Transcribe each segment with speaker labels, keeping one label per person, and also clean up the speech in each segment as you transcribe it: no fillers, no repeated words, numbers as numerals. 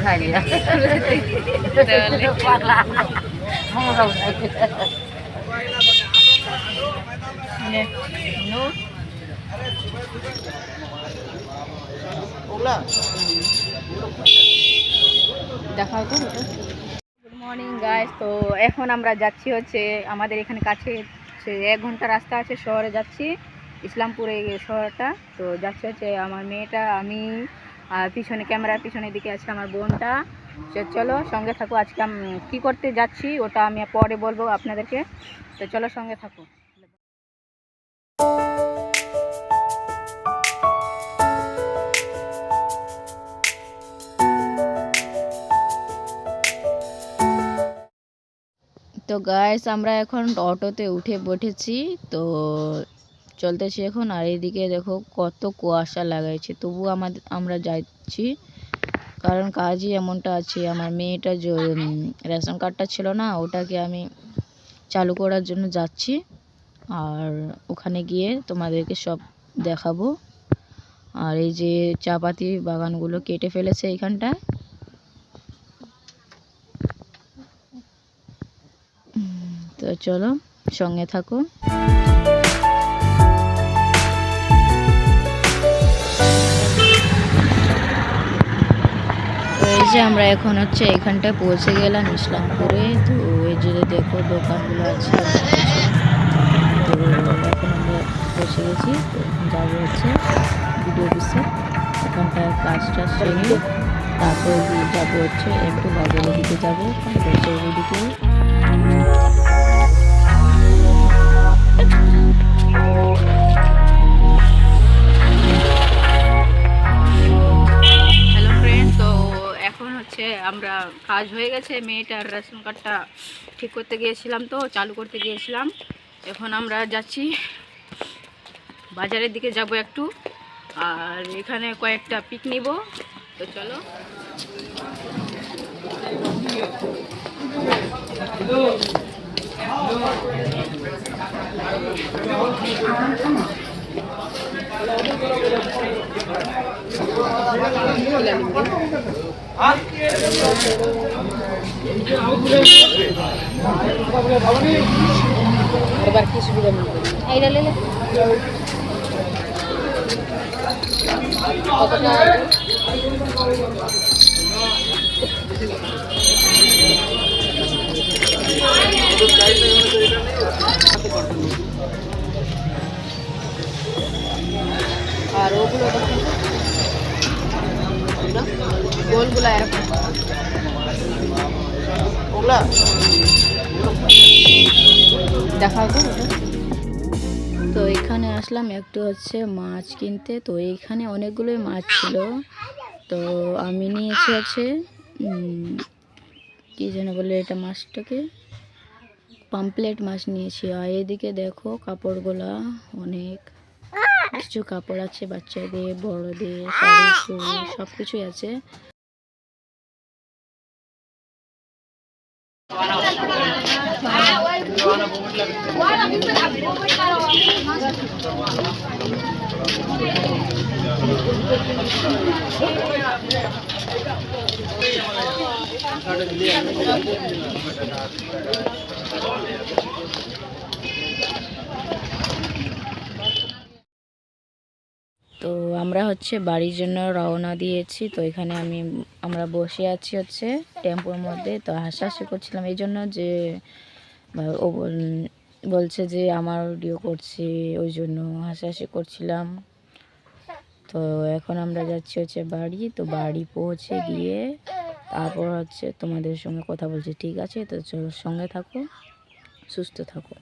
Speaker 1: খাই পাগলা আমরাও খাই
Speaker 2: দেখা হতো। গুড মর্নিং গাইস, তো এখন আমরা যাচ্ছি হচ্ছে আমাদের এখানে কাছে 1 ঘন্টা রাস্তা আছে, শহরে যাচ্ছি, ইসলামপুরে শহরটা। তো যাচ্ছি হচ্ছে আমার মেয়েটা, আমি, আর পিছনে ক্যামেরার পিছনের দিকে আছে আমার বোনটা। চলো সঙ্গে থাকো, আজকে আমি কী করতে যাচ্ছি ওটা আমি পরে বলবো আপনাদেরকে। তো চলো সঙ্গে থাকো। তো গাইস আমরা এখন অটোতে উঠে বসেছি, তো চলতেছি এখন। আর এদিকে দেখো কত কুয়াশা লাগাইছে, তবু আমরা যাচ্ছি, কারণ কাজই এমনটা আছে। আমার মেয়েটা যে রেশন কার্ডটা ছিল না, ওটাকে আমি চালু করার জন্য যাচ্ছি, আর ওখানে গিয়ে তোমাদেরকে সব দেখাবো। আর এই যে চা পাতি বাগানগুলো কেটে ফেলেছে এইখানটায়। তো চলো সঙ্গে থাকো। এই যে আমরা এখন হচ্ছে এখানটায় পৌঁছে গেলাম ইসলামপুরে। তো এই যে দেখো দোকানগুলো আছে, তো এখন আমরা পৌঁছে গেছি। তো যাবো হচ্ছে বিডিও অফিসে, এখানটায় কাজটা সেরে তারপর যাবো হচ্ছে একটু বাজারের দিকে যাবো, ওইদিকে। হ্যালো ফ্রেন্ড, তো এখন হচ্ছে আমরা কাজ হয়ে গেছে, মেয়েটার রেশন কার্ডটা ঠিক করতে গিয়েছিলাম, তো চালু করতে গিয়েছিলাম। এখন আমরা যাচ্ছি বাজারের দিকে যাব একটু, আর এখানে কয়েকটা পিক নিব। তো চলো। এবার কি সুবিধা মিলবে এইটা লেলে কতটা আর ওগুলো গোলগুলো এরকম ওগুলা দেখাও তো। তো এখানে আসলাম একটু হচ্ছে মাছ কিনতে। তো এইখানে অনেকগুলোই মাছ ছিল, তো আমি নিয়েছি হচ্ছে কি যেন বলে এটা মাছটাকে, পাম্পলেট মাছ নিয়েছি। আর এদিকে দেখো কাপড়গুলা, অনেক কিছু কাপড় আছে, বাচ্চাদের, বড়দের, শাড়ি, চুড়ি সব কিছুই আছে। তো আমরা হচ্ছে বাড়ির জন্য রওনা দিয়েছি। তো এখানে আমরা বসে আছি হচ্ছে টেম্পোর মধ্যে। তো হাসাহাসি করছিলাম এই জন্য যে ও বলছে যে আমার ভিডিও করছে, ওই জন্য হাসাহাসি করছিলাম। তো এখন আমরা যাচ্ছি হচ্ছে বাড়ি। তো বাড়ি পৌঁছে গিয়ে তারপর হচ্ছে তোমাদের সঙ্গে কথা বলছি, ঠিক আছে? তো সঙ্গে থাকো, সুস্থ থাকো।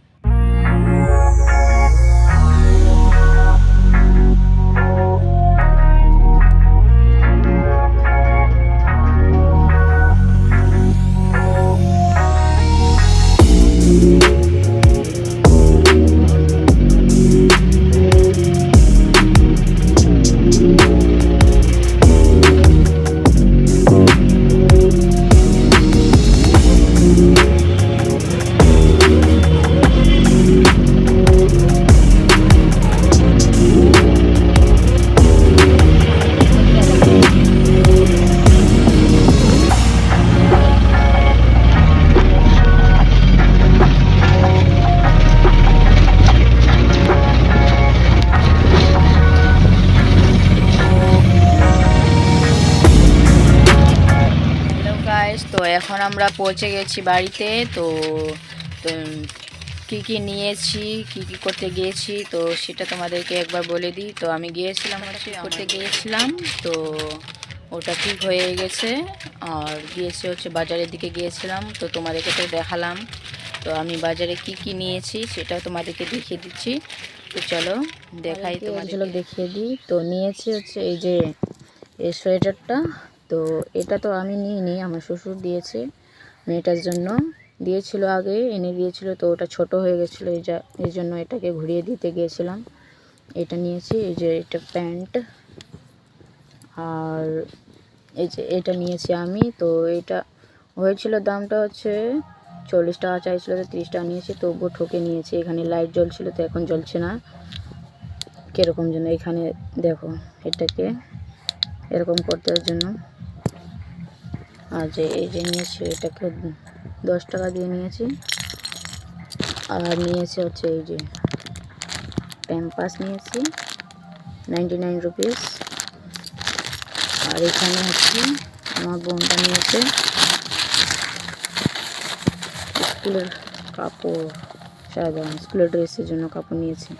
Speaker 2: এখন আমরা পৌঁছে গেছি বাড়িতে। তো তো কী কী নিয়েছি, কী কী করতে গিয়েছি, তো সেটা তোমাদেরকে একবার বলে দিই। তো আমি গিয়েছিলাম করতে গিয়েছিলাম, তো ওটা ঠিক হয়ে গেছে। আর হচ্ছে বাজারের দিকে গিয়েছিলাম, তো তোমাদেরকে তো দেখালাম। তো আমি বাজারে কি কি নিয়েছি সেটাও তোমাদেরকে দেখিয়ে দিচ্ছি। তো চলো দেখাই, তোমাদের দেখিয়ে দিই। তো নিয়েছি হচ্ছে এই যে এই সোয়েটারটা। তো এটা তো আমি নিইনি, আমার শ্বশুর দিয়েছে, মেয়েটার জন্য দিয়েছিল, আগে এনে দিয়েছিল। তো ওটা ছোট হয়ে গেছিলো, এই জন্য এটাকে ঘুরিয়ে দিতে গিয়েছিলাম। এটা নিয়েছি, এই যে এটা প্যান্ট। আর এই যে এটা নিয়েছি আমি। তো এটা হয়েছিল দামটা হচ্ছে 40 টাকা চাইছিল, তো 30 টাকা নিয়েছি, তবুও ঠকে নিয়েছি। এখানে লাইট জ্বলছিল, তো এখন জ্বলছে না, কীরকম যেন। এখানে দেখো, এটাকে এরকম করতে জন্য। আর যে এই যে নিয়েছি, এটাকে 10 টাকা দিয়ে নিয়েছি। আর নিয়েছি হচ্ছে এই যে প্যাম্পাস নিয়েছি 99 রুপিস। আর এখানে হচ্ছে আমার বোনটা নিয়েছে স্কুলের কাপড়, সাধারণ স্কুলের ড্রেসের জন্য কাপড় নিয়েছি।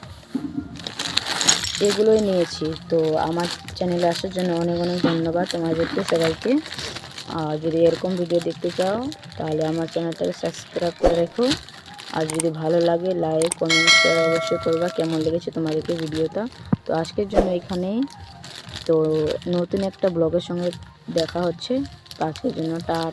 Speaker 2: এগুলোই নিয়েছি। তো আমার চ্যানেলে আসার জন্য অনেক অনেক ধন্যবাদ তোমাদেরকে সবাইকে। আর যদি এরকম ভিডিও দেখতে চাও তাহলে আমার চ্যানেলটাকে সাবস্ক্রাইব করে রেখো। আর যদি ভালো লাগে লাইক কমেন্ট শেয়ার অবশ্যই করবা কেমন লেগেছে তোমাদেরকে ভিডিওটা। তো আজকের জন্য এখানেই। তো নতুন একটা ব্লগের সঙ্গে দেখা হচ্ছে। তো আজকের জন্য টাটা।